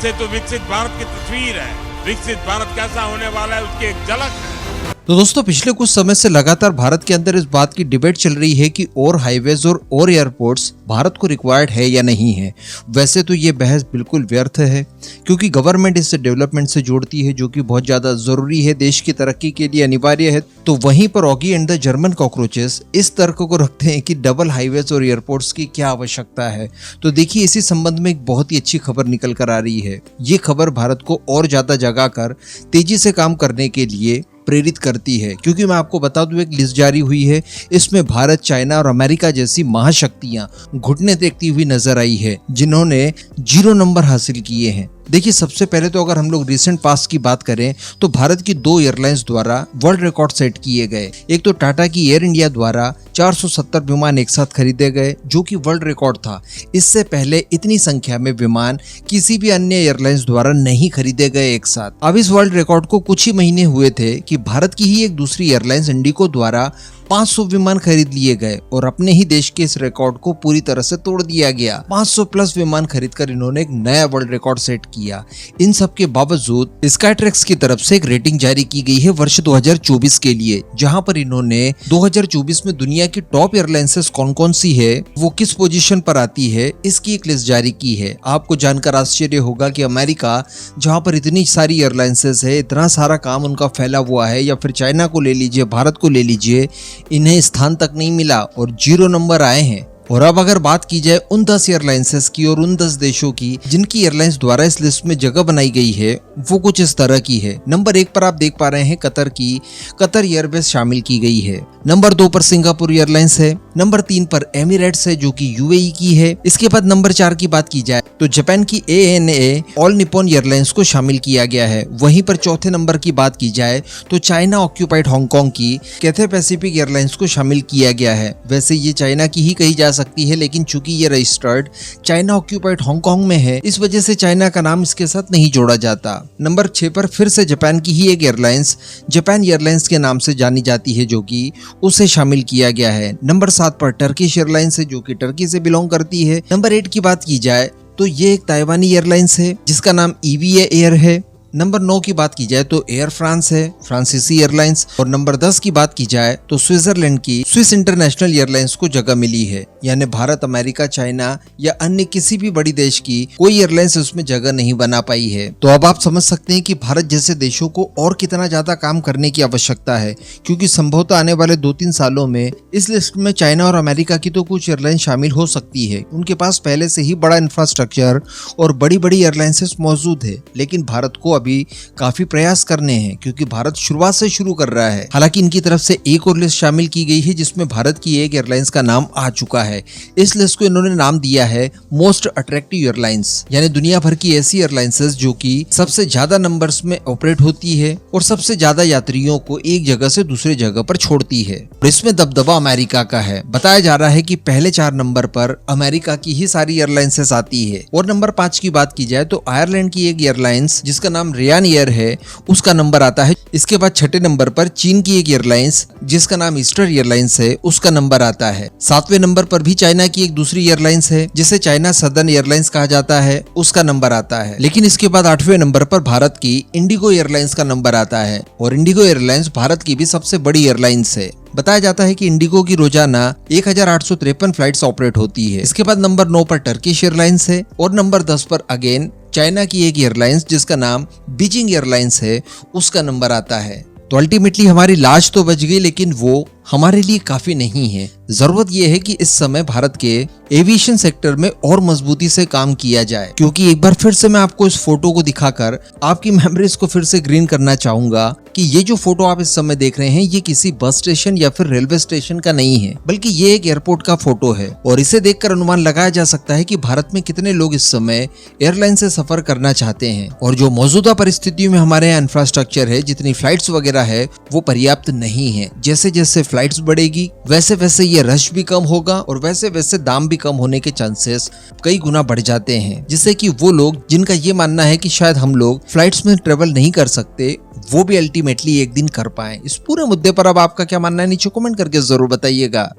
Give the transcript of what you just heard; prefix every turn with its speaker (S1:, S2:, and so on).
S1: से तो विकसित भारत की तस्वीर है। विकसित भारत कैसा होने वाला है उसकी एक झलक है।
S2: तो दोस्तों, पिछले कुछ समय से लगातार भारत के अंदर इस बात की डिबेट चल रही है कि और हाईवेज और एयरपोर्ट्स भारत को रिक्वायर्ड है या नहीं है। वैसे तो ये बहस बिल्कुल व्यर्थ है, क्योंकि गवर्नमेंट इससे डेवलपमेंट से जोड़ती है, जो कि बहुत ज्यादा जरूरी है, देश की तरक्की के लिए अनिवार्य है। तो वहीं पर Oggy and the German cockroaches इस तर्क को रखते हैं कि डबल हाईवेज और एयरपोर्ट्स की क्या आवश्यकता है। तो देखिए, इसी संबंध में एक बहुत ही अच्छी खबर निकल कर आ रही है। ये खबर भारत को और ज्यादा जगाकर तेजी से काम करने के लिए प्रेरित करती है, क्योंकि मैं आपको बता दूं, एक लिस्ट जारी हुई है, इसमें भारत, चाइना और अमेरिका जैसी महाशक्तियां घुटने टेकती हुई नजर आई है, जिन्होंने 0 नंबर हासिल किए हैं। देखिए, सबसे पहले तो अगर हम लोग रिसेंट पास्ट की बात करें तो भारत की 2 एयरलाइंस द्वारा वर्ल्ड रिकॉर्ड सेट किए गए। एक तो टाटा की एयर इंडिया द्वारा 470 विमान एक साथ खरीदे गए, जो कि वर्ल्ड रिकॉर्ड था। इससे पहले इतनी संख्या में विमान किसी भी अन्य एयरलाइंस द्वारा नहीं खरीदे गए एक साथ। अब इस वर्ल्ड रिकॉर्ड को कुछ ही महीने हुए थे कि भारत की ही एक दूसरी एयरलाइंस इंडिगो द्वारा 500 विमान खरीद लिए गए और अपने ही देश के इस रिकॉर्ड को पूरी तरह से तोड़ दिया गया। 500 प्लस विमान खरीदकर इन्होंने एक नया वर्ल्ड रिकॉर्ड सेट किया। इन सब के बावजूद स्काईट्रैक्स की तरफ से एक रेटिंग जारी की गई है वर्ष 2024 के लिए, जहां पर इन्होंने 2024 में दुनिया की टॉप एयरलाइंसेस कौन कौन सी है, वो किस पोजीशन पर आती है, इसकी एक लिस्ट जारी की है। आपको जानकर आश्चर्य होगा कि अमेरिका, जहां पर इतनी सारी एयरलाइंसेस है, इतना सारा काम उनका फैला हुआ है, या फिर चाइना को ले लीजिए, भारत को ले लीजिए, इन्हें स्थान तक नहीं मिला और 0 नंबर आए हैं। और अब अगर बात की जाए उन 10 एयरलाइंसेस की और उन 10 देशों की जिनकी एयरलाइंस द्वारा इस लिस्ट में जगह बनाई गई है, वो कुछ इस तरह की है। नंबर 1 पर आप देख पा रहे हैं कतर की कतर एयरवेज शामिल की गई है। नंबर 2 पर सिंगापुर एयरलाइंस है। नंबर 3 पर एमिरेट्स है, जो कि यूएई की है। इसके बाद नंबर 4 की बात की जाए तो जापान की ANA ऑल निप्पॉन एयरलाइंस को शामिल किया गया है। वहीं पर चौथे नंबर की बात की जाए तो चाइना ऑक्यूपाइड हांगकांग की कैथे पैसिफिक एयरलाइंस को शामिल किया गया है। वैसे ये चाइना की ही कही जा सकती है, लेकिन चूंकि ये रजिस्टर्ड चाइना ऑक्यूपाइड हांगकांग में है, इस वजह से चाइना का नाम इसके साथ नहीं जोड़ा जाता। नंबर 6 पर फिर से जापान की ही एक एयरलाइंस जापान एयरलाइंस के नाम से जानी जाती है, जो कि उसे शामिल किया गया है। नंबर 7 पर टर्किश एयरलाइंस है, जो कि टर्की से बिलोंग करती है। नंबर 8 की बात की जाए तो ये एक ताइवानी एयरलाइंस है, जिसका नाम EVA एयर है। नंबर 9 की बात की जाए तो एयर फ्रांस है, फ्रांसीसी एयरलाइंस। और नंबर 10 की बात की जाए तो स्विट्जरलैंड की स्विस इंटरनेशनल एयरलाइंस को जगह मिली है। यानी भारत, अमेरिका, चाइना या अन्य किसी भी बड़ी देश की कोई एयरलाइंस उसमें जगह नहीं बना पाई है। तो अब आप समझ सकते हैं कि भारत जैसे देशों को और कितना ज्यादा काम करने की आवश्यकता है, क्योंकि संभवतः आने वाले 2-3 सालों में इस लिस्ट में चाइना और अमेरिका की तो कुछ एयरलाइंस शामिल हो सकती है। उनके पास पहले से ही बड़ा इंफ्रास्ट्रक्चर और बड़ी बड़ी एयरलाइंसेस मौजूद है, लेकिन भारत को अभी काफी प्रयास करने हैं, क्योंकि भारत शुरुआत से शुरू कर रहा है। हालांकि इनकी तरफ से एक और लिस्ट शामिल की गई है, जिसमें भारत की एक एयरलाइंस का नाम आ चुका है। इस लिस्ट को इन्होंने नाम दिया है मोस्ट अट्रैक्टिव एयरलाइंस, यानी दुनिया भर की ऐसी एयरलाइंसेस जो कि सबसे ज्यादा नंबर्स में ऑपरेट होती है और सबसे ज्यादा यात्रियों को एक जगह से दूसरी जगह पर छोड़ती है। और इसमें दबदबा अमेरिका का है। बताया जा रहा है कि पहले 4 नंबर पर अमेरिका की ही सारी एयरलाइंसेस आती है। और नंबर 5 की बात की जाए तो आयरलैंड की एक एयरलाइंस जिसका नाम रियान एयर है, उसका नंबर आता है। इसके बाद 6ठे नंबर पर चीन की एक एयरलाइंस जिसका नाम ईस्टर एयरलाइंस है, उसका नंबर आता है। 7वें नंबर पर भी चाइना की एक दूसरी एयरलाइंस है, जिसे चाइना सदर्न एयरलाइंस कहा जाता है, उसका नंबर आता है। लेकिन इसके बाद 8वें नंबर पर भारत की इंडिगो एयरलाइंस का नंबर आता है, और इंडिगो एयरलाइंस भारत की भी सबसे बड़ी एयरलाइंस है। बताया जाता है कि इंडिगो की रोजाना 1853 फ्लाइट्स ऑपरेट होती है। इसके बाद नंबर 9 पर टर्किश एयरलाइंस है, और नंबर 10 पर अगेन चाइना की एक एयरलाइंस जिसका नाम बीजिंग एयरलाइंस है, उसका नंबर आता है। तो अल्टीमेटली हमारी लाज तो बच गई, लेकिन वो हमारे लिए काफी नहीं है। जरूरत यह है कि इस समय भारत के एविएशन सेक्टर में और मजबूती से काम किया जाए, क्योंकि एक बार फिर से मैं आपको इस फोटो को दिखाकर आपकी मेमोरीज को फिर से ग्रीन करना चाहूंगा कि ये जो फोटो आप इस समय देख रहे हैं, ये किसी बस स्टेशन या फिर रेलवे स्टेशन का नहीं है, बल्कि ये एक एयरपोर्ट का फोटो है। और इसे देखकर अनुमान लगाया जा सकता है कि भारत में कितने लोग इस समय एयरलाइन से सफर करना चाहते हैं। और जो मौजूदा परिस्थितियों में हमारे यहाँ इंफ्रास्ट्रक्चर है, जितनी फ्लाइट्स वगैरह है, वो पर्याप्त नहीं है। जैसे जैसे फ्लाइट्स बढ़ेगी वैसे वैसे ये रश भी कम होगा, और वैसे वैसे दाम भी कम होने के चांसेस कई गुना बढ़ जाते हैं, जिससे कि वो लोग जिनका ये मानना है कि शायद हम लोग फ्लाइट्स में ट्रेवल नहीं कर सकते, वो भी अल्टीमेटली एक दिन कर पाए। इस पूरे मुद्दे पर अब आपका क्या मानना है, नीचे कमेंट करके जरूर बताइएगा।